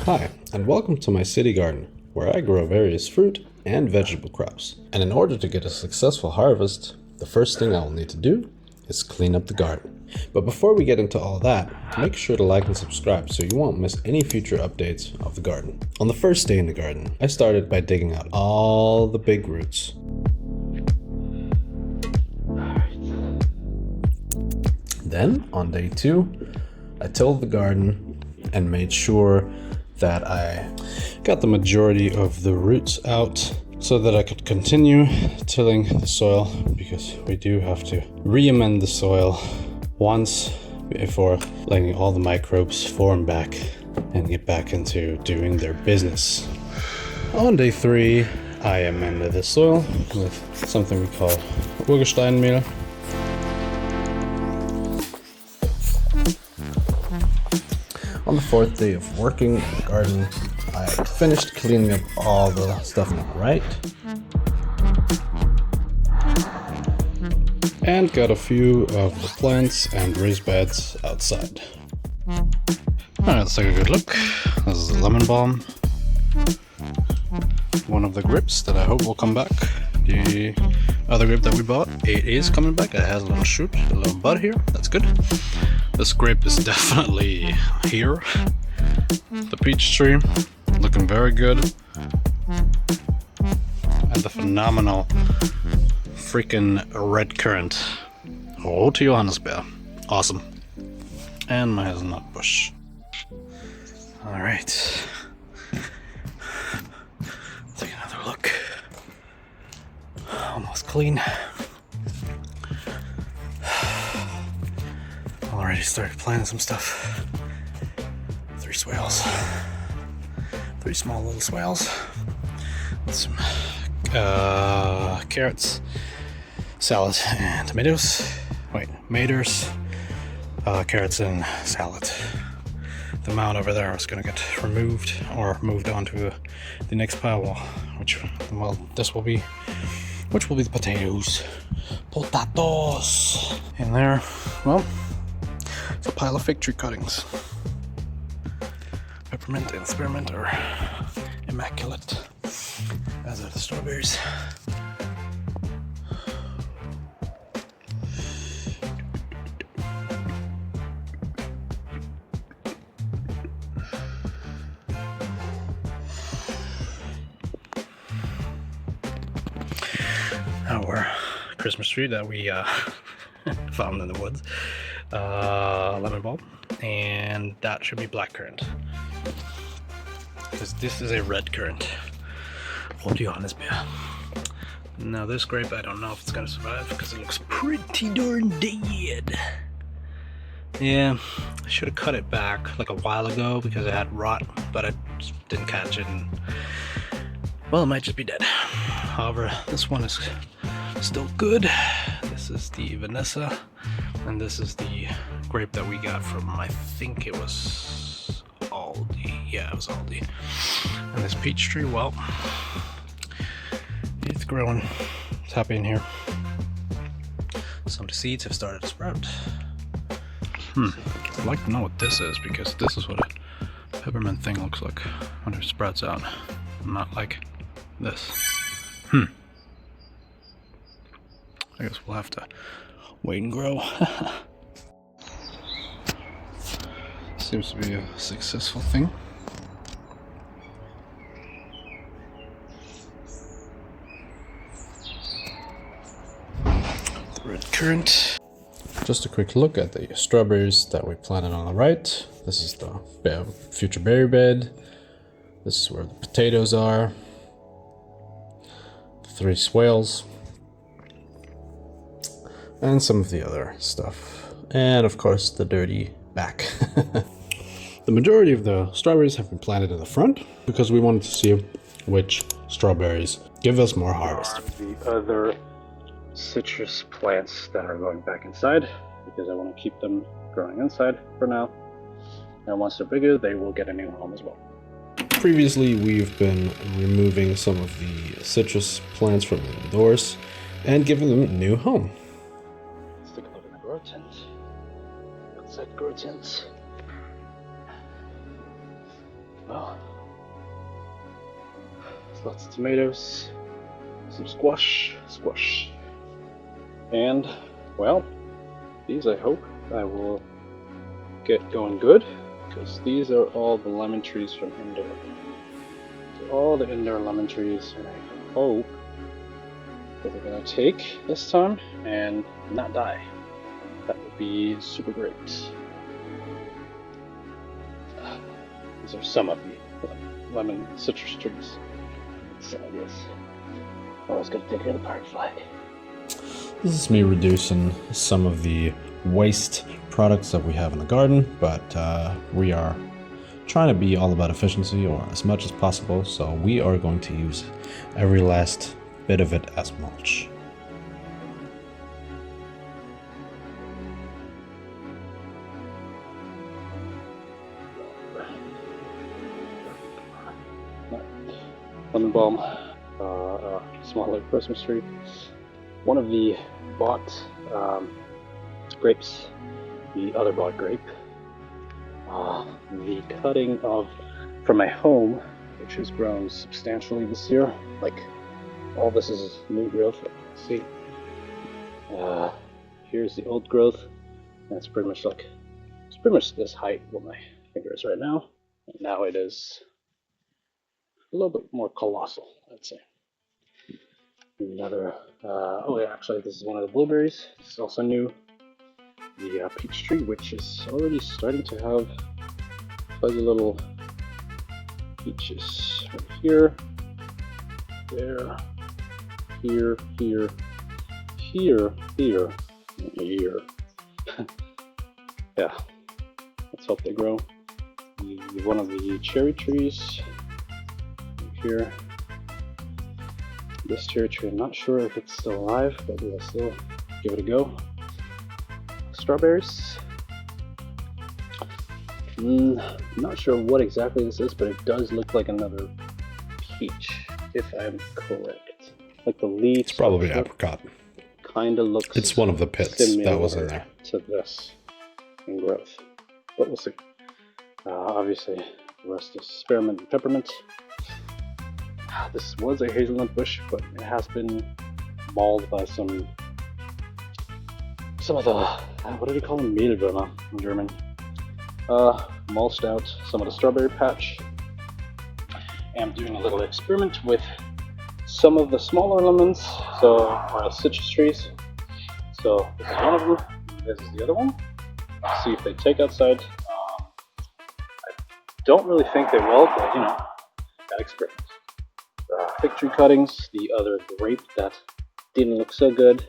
Hi, and welcome to my city garden, where I grow various fruit and vegetable crops. And in order to get a successful harvest, the first thing I'll need to do is clean up the garden. But before we get into all that, make sure to like and subscribe so you won't miss any future updates of the garden. On the first day in the garden, I started by digging out all the big roots. Then, on day 2, I tilled the garden and made sure that I got the majority of the roots out so that I could continue tilling the soil, because we do have to re-amend the soil once before letting all the microbes form back and get back into doing their business. On day 3, I amended the soil with something we call Urgesteinmehl. On the 4th day of working in the garden, I finished cleaning up all the stuff on the right and got a few of the plants and raised beds outside. Alright, let's take a good look. This is the lemon balm. One of the grapes that I hope will come back. The other grape that we bought, it is coming back. It has a little shoot, a little bud here. That's good. This grape is definitely here. The peach tree, looking very good. And the phenomenal freaking red currant. Rote Johannisbeer. Awesome. And my hazelnut bush. Alright. Take another look. Almost clean. Already started planting some stuff. 3 swales. 3 small little swales. With some carrots, salad, and tomatoes. Wait, maters, carrots, and salad. The mound over there is going to get removed or moved onto the next pile, which will be the potatoes. Potatoes! In there, well, it's a pile of fig tree cuttings. Peppermint and spearmint are immaculate, as are the strawberries. Our Christmas tree that we found in the woods, lemon bulb, and that should be blackcurrant, because this is a red currant. Rote Johannisbeer. Now this grape, I don't know if it's gonna survive because it looks pretty darn dead. Yeah, I should have cut it back like a while ago because it had rot, but I just didn't catch it, and well, it might just be dead. However, this one is still good. This is the Vanessa, and this is the grape that we got from, I think it was Aldi. Yeah, it was Aldi. And this peach tree, well, it's growing. It's happy in here. Some of the seeds have started to sprout. I'd like to know what this is, because this is what a peppermint thing looks like when it sprouts out. Not like this. I guess we'll have to wait and grow. Seems to be a successful thing. The red currant. Just a quick look at the strawberries that we planted on the right. This is the future berry bed. This is where the potatoes are. 3 swales. And some of the other stuff. And of course the dirty back. The majority of the strawberries have been planted in the front because we wanted to see which strawberries give us more harvest. The other citrus plants that are going back inside, because I want to keep them growing inside for now. And once they're bigger, they will get a new home as well. Previously, we've been removing some of the citrus plants from indoors and giving them a new home. Let's take a look at the grow tent. What's that grow tent? Well, lots of tomatoes, some squash, and well, these I hope I will get going good, because these are all the lemon trees from indoor. So all the indoor lemon trees, and I hope that they're gonna take this time and not die. That would be super great. These are some of the lemon citrus trees. So I guess I was gonna take care of the park flag. This is me reducing some of the waste products that we have in the garden, but we are trying to be all about efficiency, or as much as possible, so we are going to use every last bit of it as mulch. Lemon balm, smaller Christmas tree. One of the bought grapes, the other bought grape. The cutting of from my home, which has grown substantially this year. Like all this is new growth. See, here's the old growth, and it's pretty much this height with my fingers right now. And now it is a little bit more colossal, I'd say. Another, oh yeah, actually this is one of the blueberries. This is also new. The peach tree, which is already starting to have fuzzy little peaches right here, there, here, here, here, here, and here. Yeah, let's hope they grow. One of the cherry trees here. This cherry tree, I'm not sure if it's still alive, but we'll still give it a go. Strawberries. Not sure what exactly this is, but it does look like another peach, if I'm correct. Like the leaves. It's probably apricot. Kind of looks. It's one of the pits that was in there. To this in growth, but we'll see. Obviously, the rest is spearmint and peppermint. This was a hazelnut bush, but it has been mauled by some of the, what do they call them? Mehlwürmer in German. Mulched out some of the strawberry patch. And I'm doing a little experiment with some of the smaller lemons, or citrus trees. So this is one of them, this is the other one. Let's see if they take outside. I don't really think they will, but you know, that experiment. Fig tree cuttings, the other grape that didn't look so good.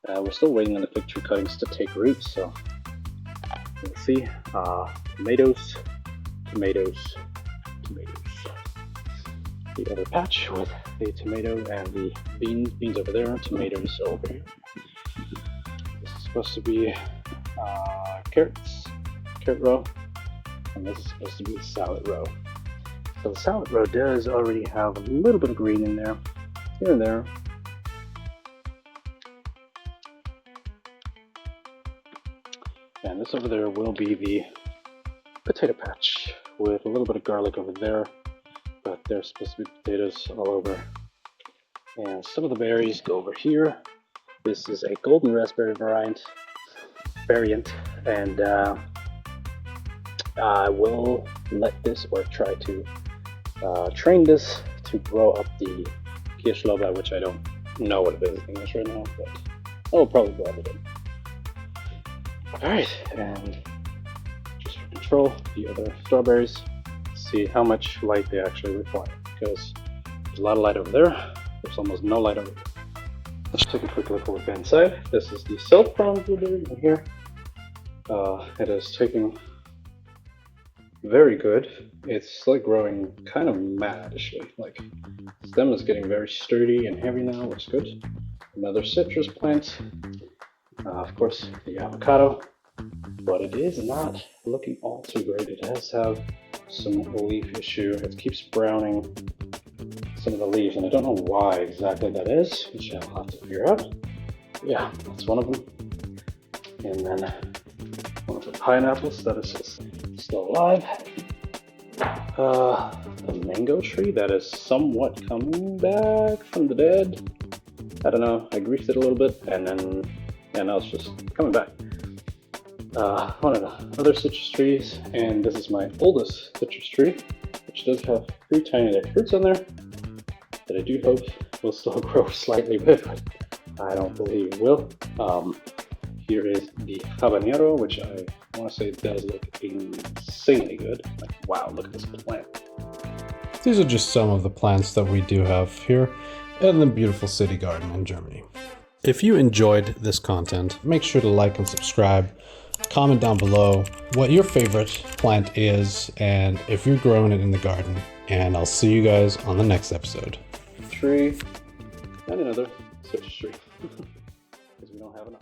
We're still waiting on the fig tree cuttings to take root, so let's see. Tomatoes. The other patch with the tomato and the beans over there, tomatoes over here. This is supposed to be carrot row, and this is supposed to be the salad row. So the salad row does already have a little bit of green in there, here and there. And this over there will be the potato patch with a little bit of garlic over there, but there's supposed to be potatoes all over. And some of the berries go over here. This is a golden raspberry variant, and I will let this, or try to train this to grow up the Kirschlorbeer, which I don't know what it is in English right now, but I'll probably grow it in. Alright, and just for control, the other strawberries, see how much light they actually require, because there's a lot of light over there, there's almost no light over there. Let's take a quick look over the inside. This is the self-pronged blueberry in here. It is taking very good. It's like growing kind of maddishly. Like, stem is getting very sturdy and heavy now, which is good. Another citrus plant. Of course, the avocado, but it is not looking all too great. It does have some leaf issue. It keeps browning some of the leaves, and I don't know why exactly that is, which I'll have to figure out. Yeah, that's one of them. And then one of the pineapples that is still alive. The mango tree that is somewhat coming back from the dead. I don't know, I griefed it a little bit, and then, yeah, now it's just coming back. One of the other citrus trees, and this is my oldest citrus tree, which does have 3 tiny little fruits on there that I do hope will still grow slightly big, but I don't believe it will. Here is the habanero, which I want to say does look insanely good. Like, wow, look at this plant. These are just some of the plants that we do have here in the beautiful city garden in Germany. If you enjoyed this content, make sure to like and subscribe. Comment down below what your favorite plant is and if you're growing it in the garden. And I'll see you guys on the next episode. Tree and another citrus tree because we don't have enough.